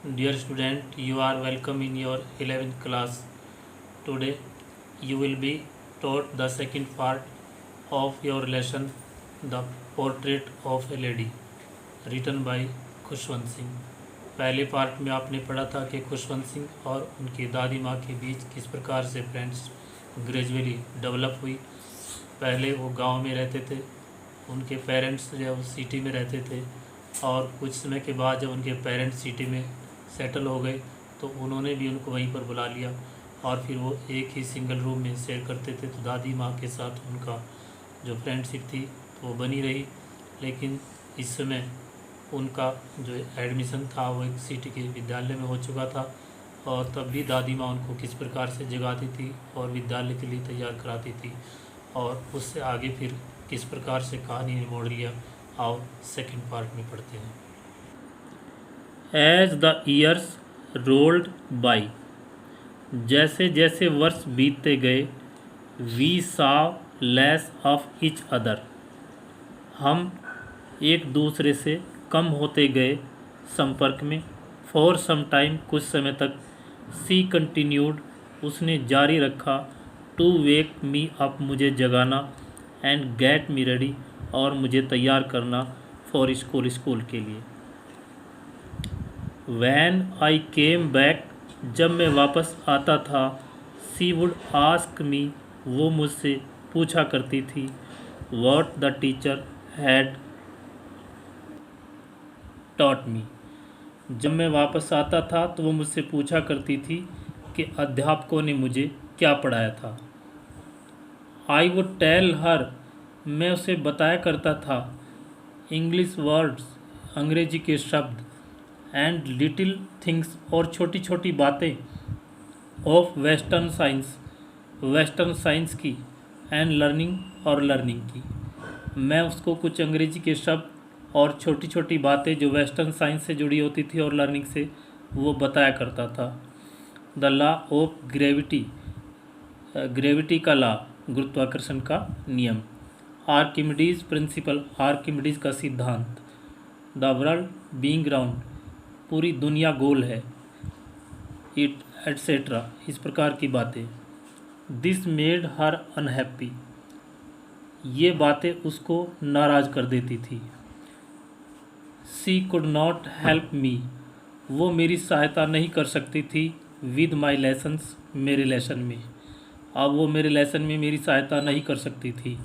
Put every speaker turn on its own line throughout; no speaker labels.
Dear student, you are welcome in your 11th class. Today, you will be taught the second part of your lesson, The Portrait of a Lady, written by Khushwant Singh. पहले part में आपने पढ़ा था कि खुशवंत सिंह और उनकी दादी माँ के बीच किस प्रकार से फ्रेंड्स ग्रेजुअली डेवलप हुई। पहले वो गांव में रहते थे, उनके पेरेंट्स जो वो सिटी में रहते थे, और कुछ समय के बाद जब उनके पेरेंट्स सिटी में सेटल हो गए तो उन्होंने भी उनको वहीं पर बुला लिया और फिर वो एक ही सिंगल रूम में शेयर करते थे। तो दादी माँ के साथ उनका जो फ्रेंडशिप थी तो वो बनी रही, लेकिन इस समय उनका जो एडमिशन था वो एक सिटी के विद्यालय में हो चुका था, और तब भी दादी माँ उनको किस प्रकार से जगाती थी और विद्यालय के लिए तैयार कराती थी, और उससे आगे फिर किस प्रकार से कहानी ने मोड़ लिया। आओ सेकंड पार्ट में पढ़ते हैं। As the years rolled by, जैसे जैसे वर्ष बीतते गए, we saw less of each other, हम एक दूसरे से कम होते गए संपर्क में। फॉर सम टाइम, कुछ समय तक। सी कंटिन्यूड, उसने जारी रखा। टू वेक मी अप, मुझे जगाना। एंड गेट मी रेडी, और मुझे तैयार करना फॉर स्कूल के लिए। वैन आई केम बैक, जब मैं वापस आता था। सी वुड आस्क मी, वो मुझसे पूछा करती थी। What the teacher had taught me, जब मैं वापस आता था तो वो मुझसे पूछा करती थी कि अध्यापकों ने मुझे क्या पढ़ाया था। आई वुड टेल हर, मैं उसे बताया करता था। इंग्लिश वर्ड्स, अंग्रेजी के शब्द। एंड लिटिल थिंग्स, और छोटी छोटी बातें। Of western science, western science की। एंड लर्निंग, और लर्निंग की। मैं उसको कुछ अंग्रेजी के शब्द और छोटी छोटी बातें जो वेस्टर्न साइंस से जुड़ी होती थी और लर्निंग से, वो बताया करता था। The law of gravity, gravity का लॉ, गुरुत्वाकर्षण का नियम। आर्किमिडीज प्रिंसिपल, आर्किमिडीज का सिद्धांत। द वर्ल्ड बीइंग राउंड, पूरी दुनिया गोल है। इट एट्सेट्रा, इस प्रकार की बातें। दिस मेड हर अनहैप्पी, ये बातें उसको नाराज़ कर देती थी। सी कुड नॉट हेल्प मी, वो मेरी सहायता नहीं कर सकती थी। विद माई लेसन्स, मेरे लेसन में। अब वो मेरे लेसन में मेरी सहायता नहीं कर सकती थी।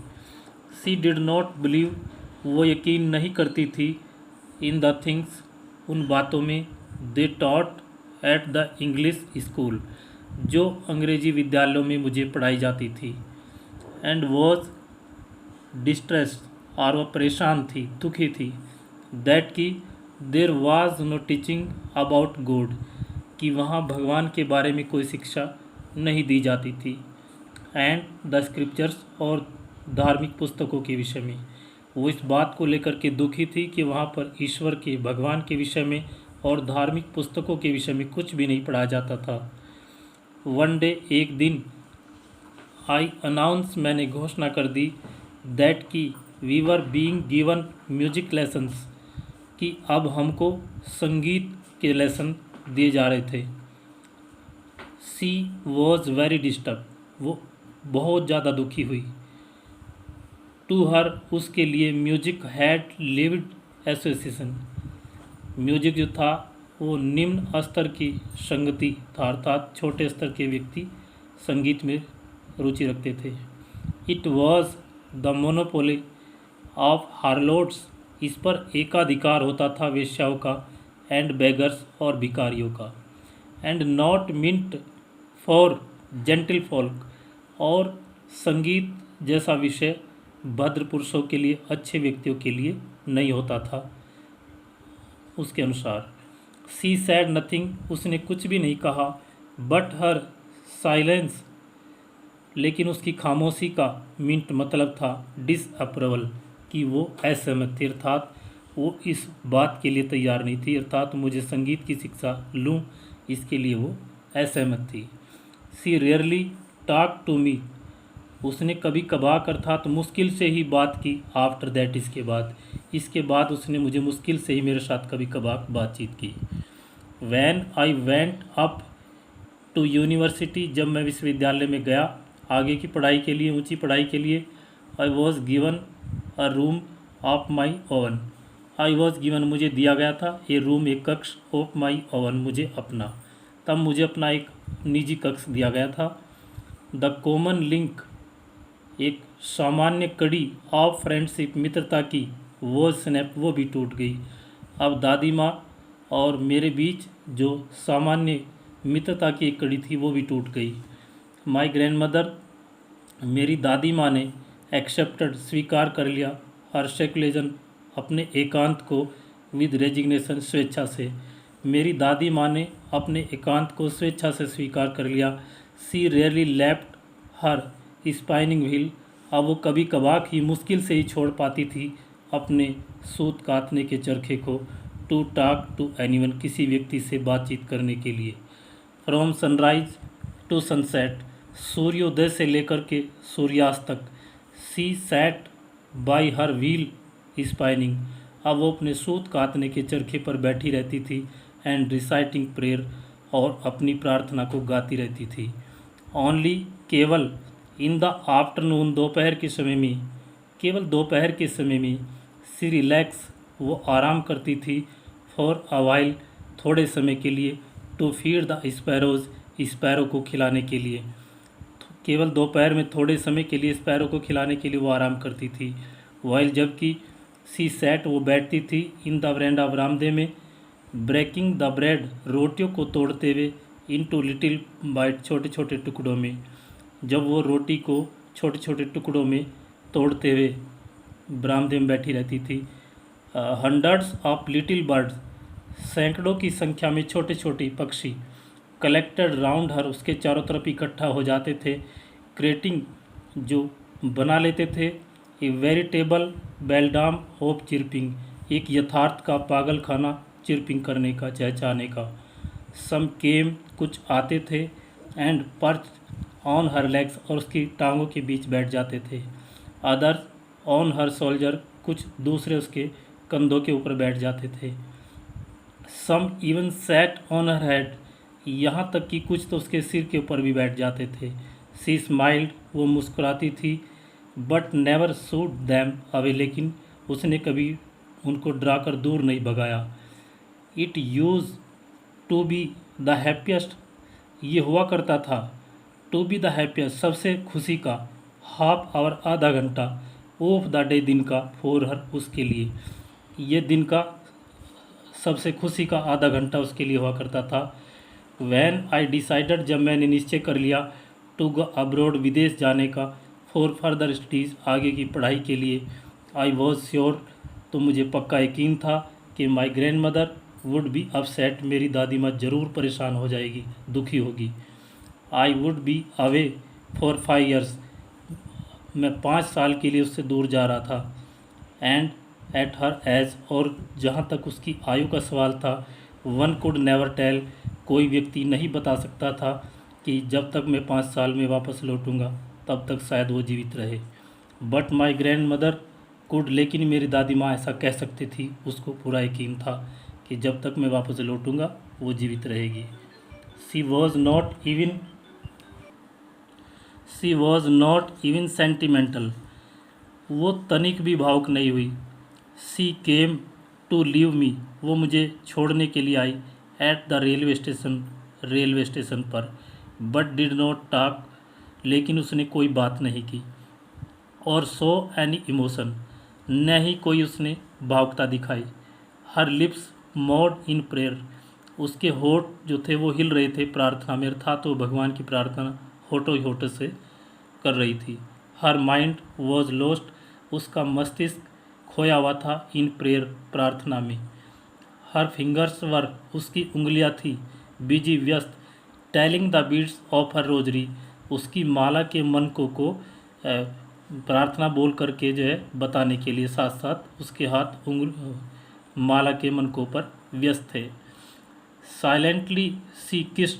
सी डिड नॉट बिलीव, वो यकीन नहीं करती थी। इन द थिंग्स, उन बातों में। They taught at the English school, जो अंग्रेजी विद्यालयों में मुझे पढ़ाई जाती थी। एंड वॉज डिस्ट्रेस्ड, और वह परेशान थी, दुखी थी। दैट की there was no teaching about God, कि वहाँ भगवान के बारे में कोई शिक्षा नहीं दी जाती थी। एंड द स्क्रिप्चर्स, और धार्मिक पुस्तकों के विषय में। वो इस बात को लेकर के दुखी थी कि वहाँ पर ईश्वर के, भगवान के विषय में और धार्मिक पुस्तकों के विषय में कुछ भी नहीं पढ़ाया जाता था। वन डे, एक दिन। आई अनाउंस, मैंने घोषणा कर दी। दैट की we were being given music lessons, कि अब हमको संगीत के लेसन दिए जा रहे थे। सी वॉज वेरी डिस्टर्ब, वो बहुत ज़्यादा दुखी हुई। टू हर, उसके लिए। Music had lived association, music जो था वो निम्न स्तर की संगति था, अर्थात छोटे स्तर के व्यक्ति संगीत में रुचि रखते थे। It was the monopoly of Harolds, इस पर एकाधिकार होता था वेश्याओं का। एंड बेगर्स, और भिखारियों का। And not mint for gentle folk, और संगीत जैसा विषय भद्र पुरुषों के लिए, अच्छे व्यक्तियों के लिए नहीं होता था उसके अनुसार। सी सैड नथिंग, उसने कुछ भी नहीं कहा। बट हर साइलेंस, लेकिन उसकी खामोशी का मिंट मतलब था डिसअप्रूवल, कि वो असहमत थी, अर्थात वो इस बात के लिए तैयार नहीं थी, अर्थात मुझे संगीत की शिक्षा लूँ, इसके लिए वो असहमत थी। सी रेयरली टॉक टू मी, उसने कभी कभार अर्थात मुश्किल से ही बात की। आफ्टर दैट, इसके बाद उसने मुझे मुश्किल से ही मेरे साथ कभी कभार बातचीत की। When I went up to university, जब मैं विश्वविद्यालय में गया आगे की पढ़ाई के लिए, ऊंची पढ़ाई के लिए, I was given a room of my oven, I was given मुझे दिया गया था, ए रूम एक कक्ष, ऑफ माई ओवन मुझे अपना, तब मुझे अपना एक निजी कक्ष दिया गया था। द कॉमन लिंक एक सामान्य कड़ी ऑफ फ्रेंडशिप मित्रता की, वो स्नैप वो भी टूट गई। अब दादी माँ और मेरे बीच जो सामान्य मित्रता की एक कड़ी थी वो भी टूट गई। माई ग्रैंड मदर मेरी दादी माँ ने एक्सेप्टेड स्वीकार कर लिया, हर सेकुलेजन अपने एकांत को, विद रेजिग्नेशन स्वेच्छा से, मेरी दादी माँ ने अपने एकांत को स्वेच्छा से स्वीकार कर लिया। She rarely left her spinning wheel, अब वो कभी कभार ही मुश्किल से ही छोड़ पाती थी अपने सूत काटने के चरखे को, टू टॉक टू एनीवन किसी व्यक्ति से बातचीत करने के लिए। फ्रॉम सनराइज टू सनसेट, सूर्योदय से लेकर के सूर्यास्त तक, she sat by her wheel spinning, अब वो अपने सूत काटने के चरखे पर बैठी रहती थी, एंड रिसाइटिंग प्रेयर, और अपनी प्रार्थना को गाती रहती थी। ओनली केवल इन द आफ्टरनून, दोपहर के समय में, केवल दोपहर के समय में, सी रिलैक्स वो आराम करती थी, फॉर अ वाइल थोड़े समय के लिए, to feed the sparrows sparrow को खिलाने के लिए, केवल दोपहर में थोड़े समय के लिए स्पैरो को खिलाने के लिए वो आराम करती थी। वाइल जबकि सी सैट वो बैठती थी, इन द वरेंडा बरामदे में, ब्रेकिंग द ब्रेड रोटियों को तोड़ते हुए, इनटू लिटिल बाइट छोटे छोटे टुकड़ों में, जब वो रोटी को छोटे छोटे टुकड़ों में तोड़ते हुए बरामदे में बैठी रहती थी। हंड्रेड्स ऑफ लिटिल बर्ड्स, सैकड़ों की संख्या में छोटे छोटे पक्षी, कलेक्टेड राउंड हर उसके चारों तरफ इकट्ठा हो जाते थे, क्रिएटिंग जो बना लेते थे, ए वेरिटेबल बेलडाम ऑफ चिरपिंग, एक यथार्थ का पागल खाना चिरपिंग करने का, चहचहाने का। सम केम कुछ आते थे, and perch on her legs, और उसकी टांगों के बीच बैठ जाते थे। अदर्स ऑन हर शोल्डर, कुछ दूसरे उसके कंधों के ऊपर बैठ जाते थे। Some even sat on her head, यहाँ तक कि कुछ तो उसके सिर के ऊपर भी बैठ जाते थे। सी स्माइल्ड, वो मुस्कुराती थी, but never shooed them away, लेकिन उसने कभी उनको डराकर दूर नहीं भगाया। It used to be the happiest, ये हुआ करता था, टू बी द हैप्पीएस्ट सबसे खुशी का, हाफ आवर आधा घंटा, ऑफ द डे दिन का, फॉर हर उसके लिए, ये दिन का सबसे खुशी का आधा घंटा उसके लिए हुआ करता था। वैन आई डिसाइडेड, जब मैंने निश्चय कर लिया, टू गो अब्रॉड विदेश जाने का, फॉर फर्दर स्टडीज़ आगे की पढ़ाई के लिए, आई वॉज श्योर तो मुझे पक्का यकीन था कि my grand mother would be upset, मेरी दादी माँ ज़रूर परेशान हो जाएगी, दुखी होगी। I would be away for 5 years, मैं 5 साल के लिए उससे दूर जा रहा था। एंड एट हर एज, और जहाँ तक उसकी आयु का सवाल था, वन कुड नेवर टेल, कोई व्यक्ति नहीं बता सकता था कि जब तक मैं 5 साल में वापस लौटूंगा तब तक शायद वो जीवित रहे। But my grand mother could, लेकिन मेरी दादी माँ ऐसा कह सकती थी, उसको पूरा यकीन था कि जब तक मैं वापस लौटूंगा वो जीवित रहेगी। सी वॉज नॉट इवन सेंटिमेंटल, वो तनिक भी भावुक नहीं हुई। सी केम टू लीव मी, वो मुझे छोड़ने के लिए आई, एट द रेलवे स्टेशन पर, बट डिड नॉट टॉक, लेकिन उसने कोई बात नहीं की, और सो एनी इमोशन, न ही कोई उसने भावुकता दिखाई। हर लिप्स मोड इन प्रेयर, उसके होठ जो थे वो हिल रहे थे प्रार्थना में, अर्थात वो भगवान की प्रार्थना होठों ही होठों से कर रही थी। हर माइंड वॉज लॉस्ट, उसका मस्तिष्क खोया हुआ था, इन प्रेयर प्रार्थना में। हर फिंगर्स वर, उसकी उंगलियां थी, बिजी व्यस्त, telling the beads of her rosary, उसकी माला के मनकों को प्रार्थना बोल करके जो है बताने के लिए, साथ साथ उसके हाथ माला के मनकों पर व्यस्त थे। साइलेंटली सी किस्ड,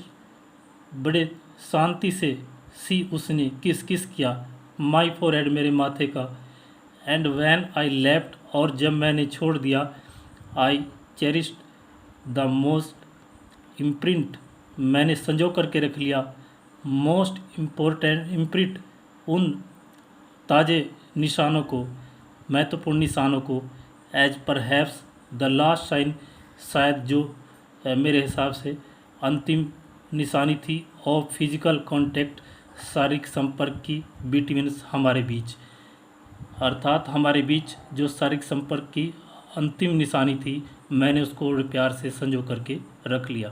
बड़े शांति से सी उसने किस किया, माई फॉरहेड मेरे माथे का। एंड वैन आई लेफ्ट, और जब मैंने छोड़ दिया, आई चेरिश्ड द मोस्ट इम्प्रिंट मैंने संजो करके रख लिया, मोस्ट इम्पोर्टेंट इम्प्रिंट उन ताज़े निशानों को, महत्वपूर्ण निशानों को, as perhaps the last sign शायद जो मेरे हिसाब से अंतिम निशानी थी, ऑफ फिजिकल कांटेक्ट शारीरिक संपर्क की, बिटवीन हमारे बीच, अर्थात हमारे बीच जो शारीरिक संपर्क की अंतिम निशानी थी मैंने उसको प्यार से संजो करके रख लिया।